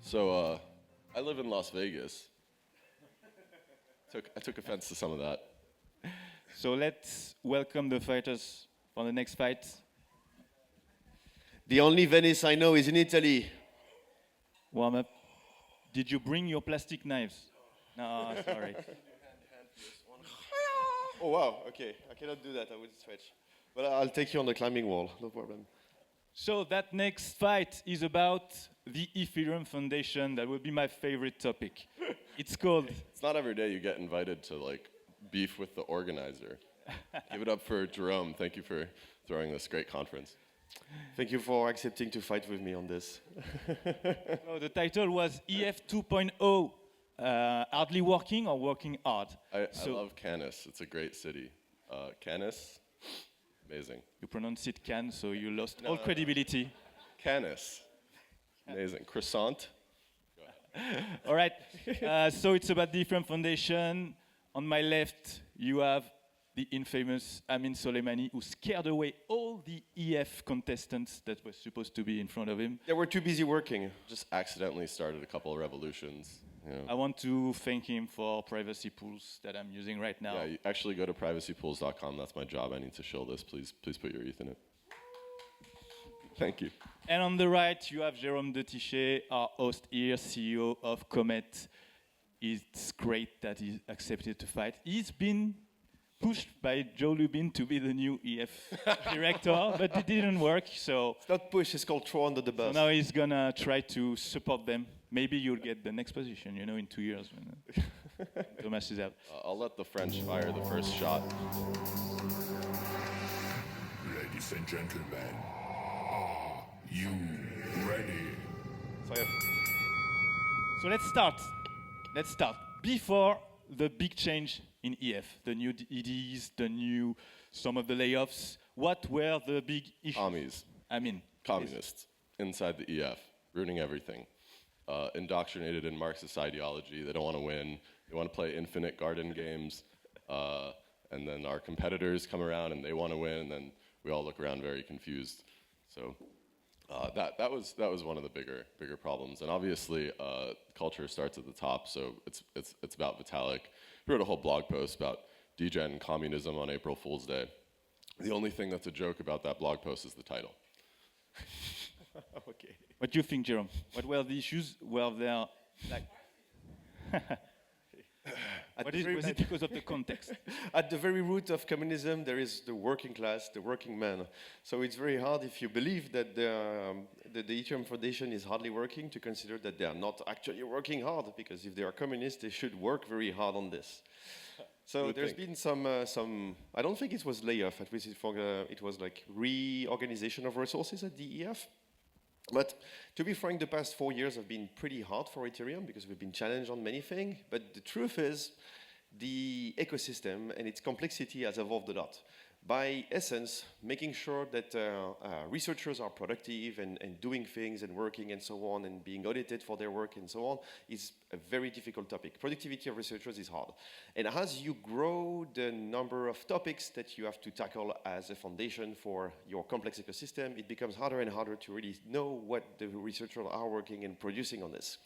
So, I live in Las Vegas. I took offense to some of that. So let's welcome the fighters for the next fight. The only Venice I know is in Italy. Warm up. Did you bring your plastic knives? No, sorry. Oh wow, okay. I cannot do that, I would stretch. But I'll take you on the climbing wall, no problem. So that next fight is about the Ethereum Foundation. That would be my favorite topic. It's called... It's not every day you get invited to like beef with the organizer. Give it up for Jerome. Thank you for throwing this great conference. Thank you for accepting to fight with me on this. So the title was EF 2.0, hardly working or working hard. I love Canis. It's a great city. Canis, amazing. You pronounce it can, so you lost all credibility. Canis, amazing. Croissant. All right, so it's about the Ethereum Foundation. On my left, you have the infamous Ameen Soleimani, who scared away all the EF contestants that were supposed to be in front of him. They were too busy working. Just accidentally started a couple of revolutions. You know. I want to thank him for privacy pools that I'm using right now. Yeah, you actually go to privacypools.com. That's my job. I need to shill this. Please put your ETH in it. Thank you. And on the right, you have Jerome de Tychey, our host here, CEO of Comet. It's great that he accepted to fight. He's been pushed by Joe Lubin to be the new EF director, but it didn't work, so... It's not push, it's called throw under the bus. So now he's gonna try to support them. Maybe you'll get the next position, you know, in 2 years when Thomas is out. I'll let the French fire the first shot. Ladies and gentlemen, are you ready? So let's start. Let's start. Before the big change in EF, the new EDs, some of the layoffs, what were the big issues? Commies. I mean, Communists inside the EF, ruining everything. Indoctrinated in Marxist ideology. They don't want to win. They want to play infinite garden games. And then our competitors come around and they want to win, and then we all look around very confused. So that was one of the bigger problems. And obviously, culture starts at the top. So it's about Vitalik. He wrote a whole blog post about degen communism on April Fool's Day. The only thing that's a joke about that blog post is the title. Okay. what do you think, Jerome? What were the issues? Were there like? Was it because of the context? At the very root of communism, there is the working class, the working man. So it's very hard if you believe that the Ethereum Foundation is hardly working to consider that they are not actually working hard, because if they are communists, they should work very hard on this. So there's been some, I don't think it was layoff, at least it was like reorganization of resources at the EF. But to be frank, the past 4 years have been pretty hard for Ethereum because we've been challenged on many things. But the truth is, the ecosystem and its complexity has evolved a lot. By essence, making sure that researchers are productive and doing things and working and so on and being audited for their work and so on is a very difficult topic. Productivity of researchers is hard. And as you grow the number of topics that you have to tackle as a foundation for your complex ecosystem, it becomes harder and harder to really know what the researchers are working and producing on this.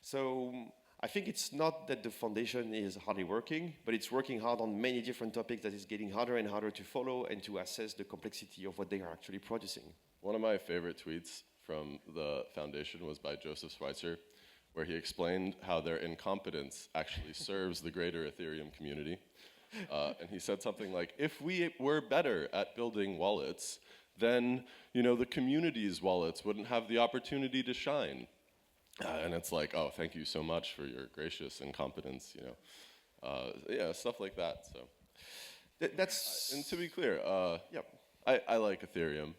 So I think it's not that the foundation is hardly working, but it's working hard on many different topics that is getting harder and harder to follow and to assess the complexity of what they are actually producing. One of my favorite tweets from the foundation was by Joseph Schweitzer, where he explained how their incompetence actually serves the greater Ethereum community. And he said something like, if we were better at building wallets, then the community's wallets wouldn't have the opportunity to shine. And it's like, oh, thank you so much for your gracious incompetence, yeah, stuff like that. So, and to be clear, I like Ethereum.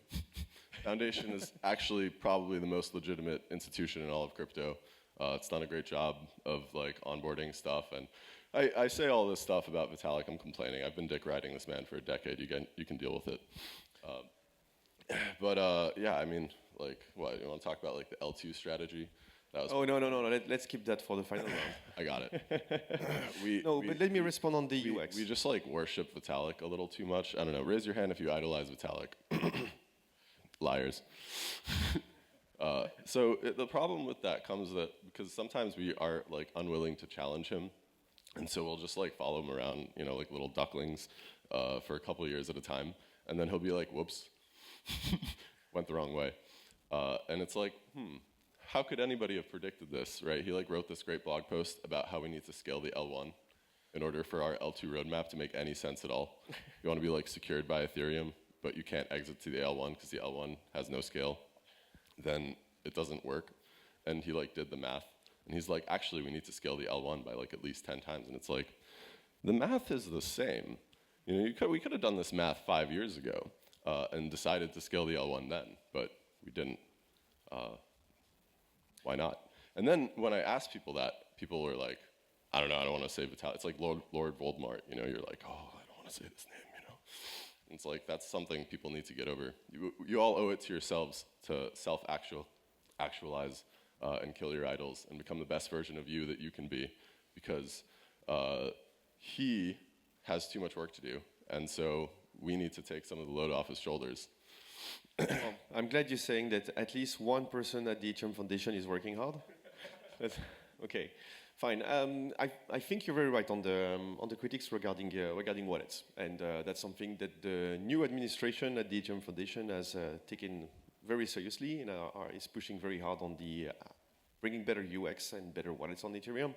Foundation is actually probably the most legitimate institution in all of crypto. It's done a great job of like onboarding stuff, and I say all this stuff about Vitalik. I'm complaining. I've been dick riding this man for a decade. You can deal with it. Yeah, I mean, like, what you want to talk about, like the L2 strategy? Oh, no. Let's keep that for the final round. I got it. But let me respond on the UX. We just like worship Vitalik a little too much. I don't know. Raise your hand if you idolize Vitalik. Liars. The problem with that comes that because sometimes we are like unwilling to challenge him, and so we'll just like follow him around, you know, like little ducklings, for a couple of years at a time, and then he'll be like, "Whoops, went the wrong way," and it's like, how could anybody have predicted this, right? He like wrote this great blog post about how we need to scale the L1 in order for our L2 roadmap to make any sense at all. You want to be like secured by Ethereum, but you can't exit to the L1 because the L1 has no scale. Then it doesn't work. And he like did the math, and he's like, actually, we need to scale the L1 by like at least 10 times. And it's like, the math is the same. You know, we could have done this math 5 years ago and decided to scale the L1 then, but we didn't. Why not? And then when I asked people that, people were like, I don't know, I don't want to say Vital. It's like Lord Voldemort, you know, you're like, oh, I don't want to say this name, you know. And it's like, that's something people need to get over. You all owe it to yourselves to self-actualize and kill your idols and become the best version of you that you can be, because he has too much work to do, and so we need to take some of the load off his shoulders. Well, I'm glad you're saying that at least one person at the Ethereum Foundation is working hard. Okay, fine. I think you're very right on the critics regarding wallets, and that's something that the new administration at the Ethereum Foundation has taken very seriously and is pushing very hard on the bringing better UX and better wallets on Ethereum.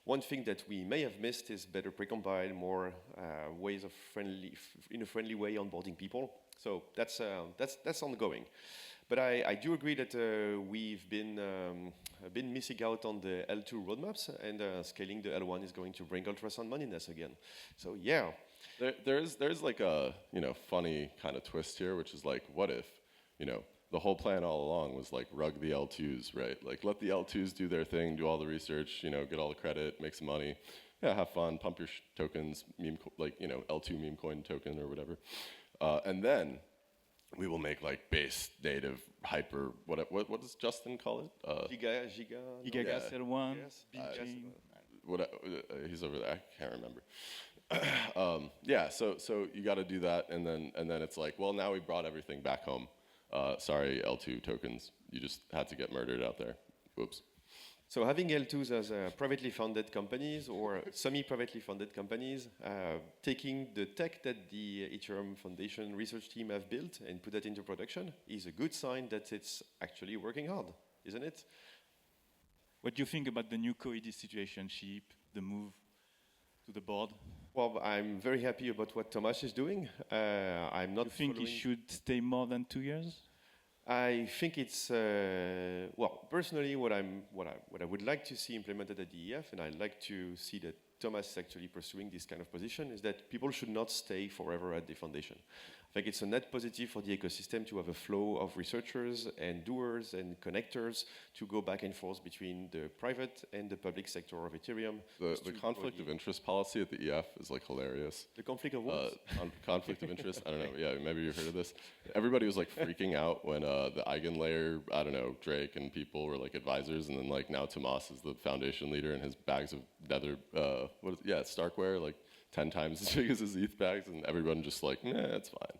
One thing that we may have missed is better precompile, more ways of in a friendly way onboarding people. So that's ongoing. But I do agree that we've been missing out on the L2 roadmaps, and scaling the L1 is going to bring ultrasound moneyness again. So yeah. There's like a, you know, funny kind of twist here, which is like, what if, you know, the whole plan all along was like rug the L2s, right? Like let the L2s do their thing, do all the research, you know, get all the credit, make some money, yeah, have fun, pump your tokens, like, you know, L2 meme coin token or whatever, and then we will make like base native hyper what does Justin call it? Giga. Gigagas L1. Yes. He's over there. I can't remember. Yeah, so you got to do that, and then it's like, well, now we brought everything back home. Sorry, L2 tokens. You just had to get murdered out there. Whoops. So having L2s as privately funded companies or semi-privately funded companies, taking the tech that the Ethereum Foundation research team have built and put that into production is a good sign that it's actually working hard, isn't it? What do you think about the new co-edit situation, Sheep, the move to the board? Well, I'm very happy about what Thomas is doing. I'm not. You think he should stay more than 2 years? I think it's well, personally, what I would like to see implemented at the EF, and I'd like to see that Thomas is actually pursuing this kind of position, is that people should not stay forever at the foundation. I think it's a net positive for the ecosystem to have a flow of researchers and doers and connectors to go back and forth between the private and the public sector of Ethereum. The conflict of interest policy at the EF is like hilarious. The conflict of what? Conflict of interest? I don't know. Yeah, maybe you've heard of this. Everybody was like freaking out when the Eigenlayer, I don't know, Drake and people were like advisors, and then like now Tomas is the foundation leader and his bags of nether, it's Starkware, like 10 times as big as his ETH bags, and everyone just like, nah, it's fine.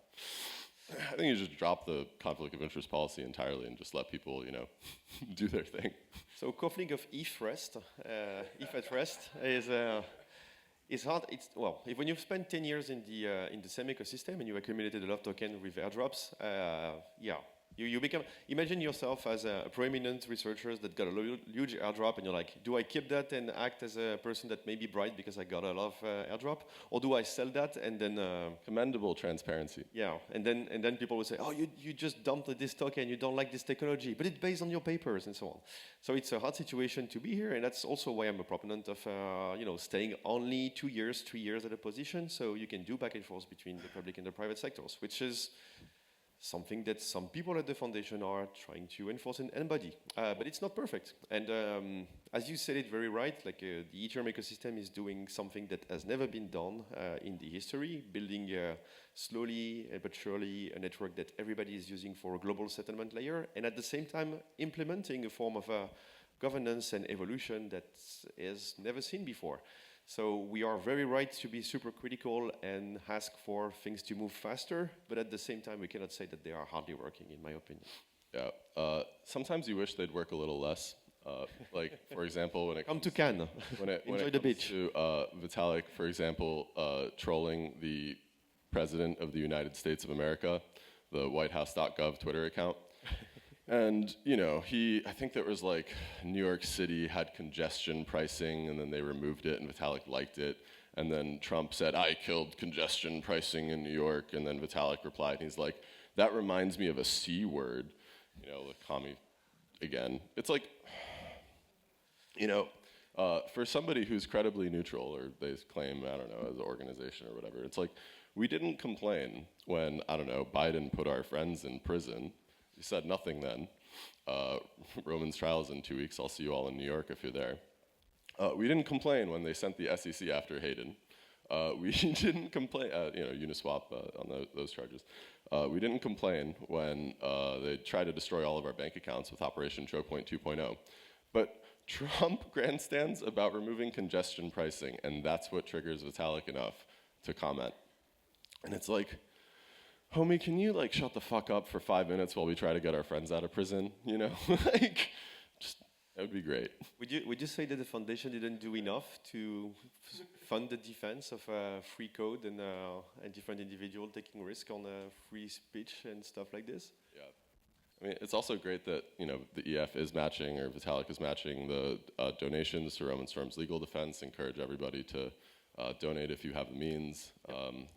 I think you should drop the conflict of interest policy entirely and just let people, you know, do their thing. So conflict of ETH rest, ETH at rest is hard. It's well, when you've spent 10 years in the same ecosystem and you accumulated a lot of tokens with airdrops, yeah. You become, imagine yourself as a prominent researcher that got a huge airdrop, and you're like, do I keep that and act as a person that may be bright because I got a lot of airdrop, or do I sell that and then commendable transparency? Yeah, and then people will say, oh, you just dumped this token, you don't like this technology, but it's based on your papers and so on. So it's a hard situation to be here, and that's also why I'm a proponent of staying only 2 years, 3 years at a position, so you can do back and forth between the public and the private sectors, which is something that some people at the foundation are trying to enforce and embody. But it's not perfect. And as you said it very right, like the Ethereum ecosystem is doing something that has never been done in the history, building slowly but surely a network that everybody is using for a global settlement layer, and at the same time implementing a form of governance and evolution that is never seen before. So we are very right to be super critical and ask for things to move faster, but at the same time, we cannot say that they are hardly working, in my opinion. Yeah. Sometimes you wish they'd work a little less. Like, for example, when it Come comes to Cannes. when Enjoy it the comes beach. to Vitalik, for example, trolling the president of the United States of America, the WhiteHouse.gov Twitter account. And, you know, I think there was like New York City had congestion pricing, and then they removed it, and Vitalik liked it. And then Trump said, I killed congestion pricing in New York. And then Vitalik replied, and he's like, that reminds me of a C word, you know, the commie again. It's like, you know, for somebody who's credibly neutral, or they claim, I don't know, as an organization or whatever, it's like, we didn't complain when, I don't know, Biden put our friends in prison. He said nothing then. Roman's trial is in 2 weeks. I'll see you all in New York if you're there. We didn't complain when they sent the SEC after Hayden. We didn't complain, Uniswap on those charges. We didn't complain when they tried to destroy all of our bank accounts with Operation Choke Point 2.0. But Trump grandstands about removing congestion pricing, and that's what triggers Vitalik enough to comment. And it's like, homie, can you like shut the fuck up for 5 minutes while we try to get our friends out of prison? You know, like, just that would be great. Would you say that the foundation didn't do enough to fund the defense of free code and different individuals taking risk on free speech and stuff like this? Yeah. I mean, it's also great that, you know, the EF is matching, or Vitalik is matching the donations to Roman Storm's legal defense. Encourage everybody to donate if you have the means.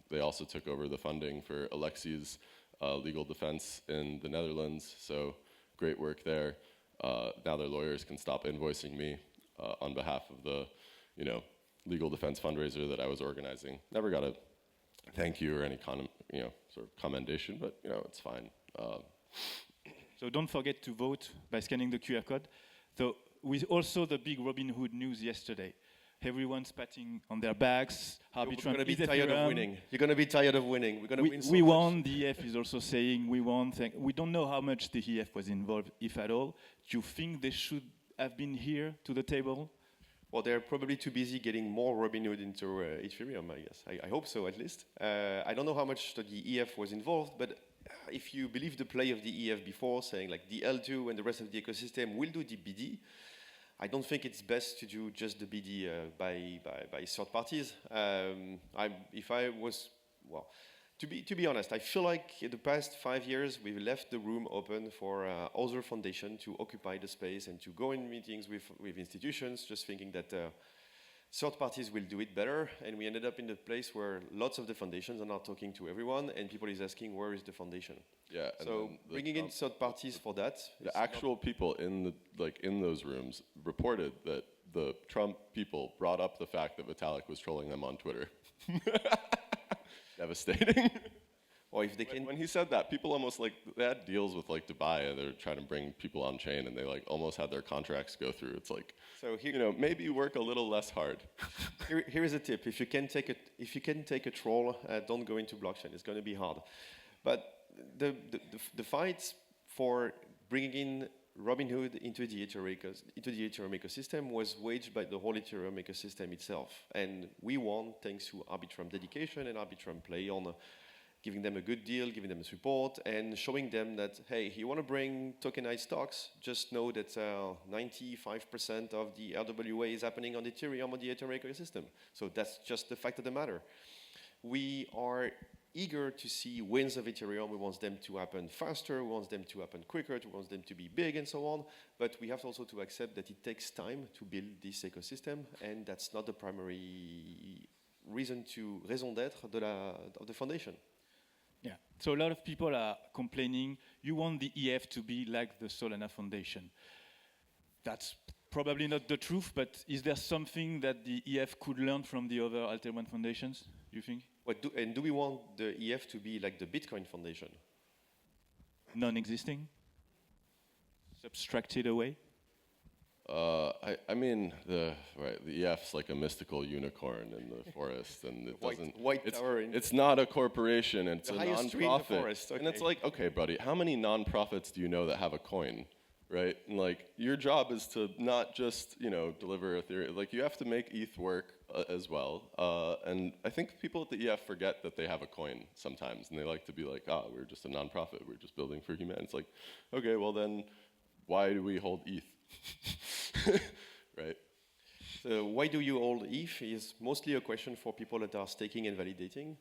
They also took over the funding for Alexei's legal defense in the Netherlands, so great work there. Now their lawyers can stop invoicing me on behalf of the, you know, legal defense fundraiser that I was organizing. Never got a thank you or any sort of commendation, but you know, it's fine. So don't forget to vote by scanning the QR code. So with also the big Robinhood news yesterday, everyone's patting on their backs. You're going to be tired of winning. You're going to be tired of winning. We're going to win so we much. won. The EF is also saying we won. We don't know how much the EF was involved, if at all. Do you think they should have been here to the table? Well, they're probably too busy getting more Robinhood into Ethereum, I guess. I hope so, at least. I don't know how much the EF was involved, but if you believe the play of the EF before, saying like the L2 and the rest of the ecosystem will do the BD, I don't think it's best to do just the BD by third parties. To be honest, I feel like in the past 5 years we've left the room open for other foundations to occupy the space and to go in meetings with institutions, just thinking that third parties will do it better, and we ended up in the place where lots of the foundations are not talking to everyone, and people is asking where is the foundation. Yeah. So bringing in third parties for that. The actual people in those rooms reported that the Trump people brought up the fact that Vitalik was trolling them on Twitter. Devastating. Or if they can. When he said that, people almost they had deals with Dubai, and they're trying to bring people on chain, and they almost had their contracts go through. It's like, so here, you know, maybe work a little less hard. Here is a tip: if you can take a troll, don't go into blockchain. It's going to be hard. But the fight for bringing in Robinhood into the Ethereum ecosystem was waged by the whole Ethereum ecosystem itself, and we won thanks to Arbitrum dedication and Arbitrum play on giving them a good deal, giving them support, and showing them that, hey, you want to bring tokenized stocks, just know that 95% of the RWA is happening on Ethereum, on the Ethereum ecosystem. So that's just the fact of the matter. We are eager to see wins of Ethereum. We want them to happen faster, we want them to happen quicker, we want them to be big and so on. But we have also to accept that it takes time to build this ecosystem, and that's not the primary raison d'être of the foundation. Yeah. So a lot of people are complaining, you want the EF to be like the Solana Foundation. That's probably not the truth, but is there something that the EF could learn from the other Alter One foundations, do you think? Do we want the EF to be like the Bitcoin Foundation? Non-existing? Subtracted away? I mean, the EF's like a mystical unicorn in the forest, and it doesn't. It's not a corporation. It's a non-profit, forest, okay. and it's like, okay, buddy, how many non-profits do you know that have a coin? right? And like your job is to not just deliver Ethereum. Like you have to make ETH work as well. And I think people at the EF forget that they have a coin sometimes, and they like to be like, we're just a nonprofit. We're just building for humanity. It's like, okay, well then, why do we hold ETH? Right? So why do you hold ETH is mostly a question for people that are staking and validating,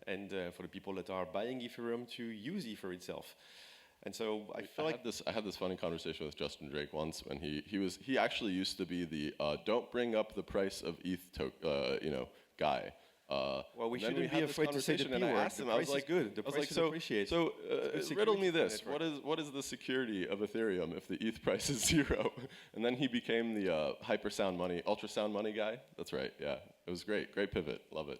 and for the people that are buying Ethereum to use Ether itself. And so I feel like I had this funny conversation with Justin Drake once when he actually used to be the don't bring up the price of ETH guy. well, we shouldn't be afraid to say the P and I word. asked him, The I was price like, is good. The price is appreciated. So It's a good riddle me security this: network. what is the security of Ethereum if the ETH price is 0? And then he became the ultrasound money guy. That's right. Yeah, it was great pivot. Love it.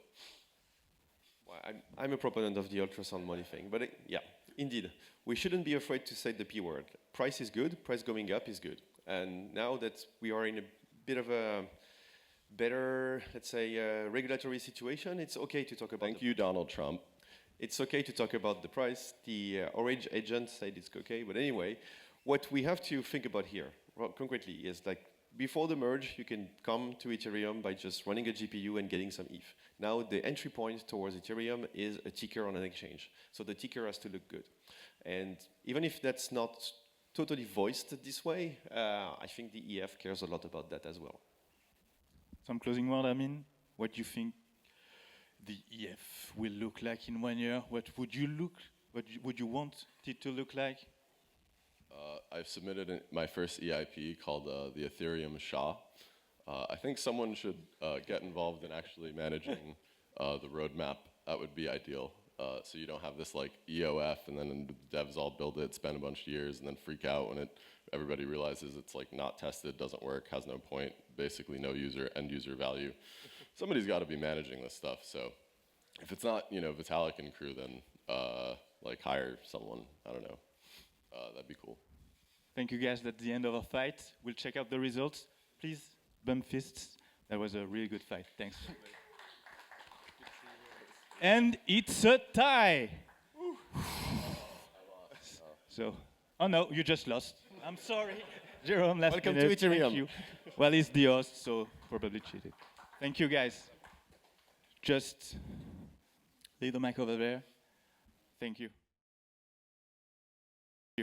Well, I'm a proponent of the ultrasound money thing, but yeah, indeed, we shouldn't be afraid to say the P word. Price is good. Price going up is good. And now that we are in a bit of a better, let's say, regulatory situation, it's okay to talk about. Thank you, Donald Trump. It's okay to talk about the price. The Orange agent said it's okay, but anyway, what we have to think about here, concretely, is like before the merge, you can come to Ethereum by just running a GPU and getting some ETH. Now the entry point towards Ethereum is a ticker on an exchange, so the ticker has to look good. And even if that's not totally voiced this way, I think the EF cares a lot about that as well. Some closing word, Ameen. What do you think the EF will look like in 1 year? What would you want it to look like? I've submitted my first EIP called the Ethereum Shah. I think someone should get involved in actually managing the roadmap. That would be ideal. So you don't have this like EOF and then the devs all build it, spend a bunch of years, and then freak out when everybody realizes it's like not tested, doesn't work, has no point, basically no end user value. Somebody's got to be managing this stuff. So if it's not Vitalik and crew, then like hire someone. I don't know. That'd be cool. Thank you guys. That's the end of our fight. We'll check out the results. Please bump fists. That was a really good fight. Thanks. And it's a tie. So, oh no, you just lost. I'm sorry. Jerome, last Welcome minute. to Ethereum. Thank you. Well, he's the host, so probably cheated. Thank you, guys. Just leave the mic over there. Thank you.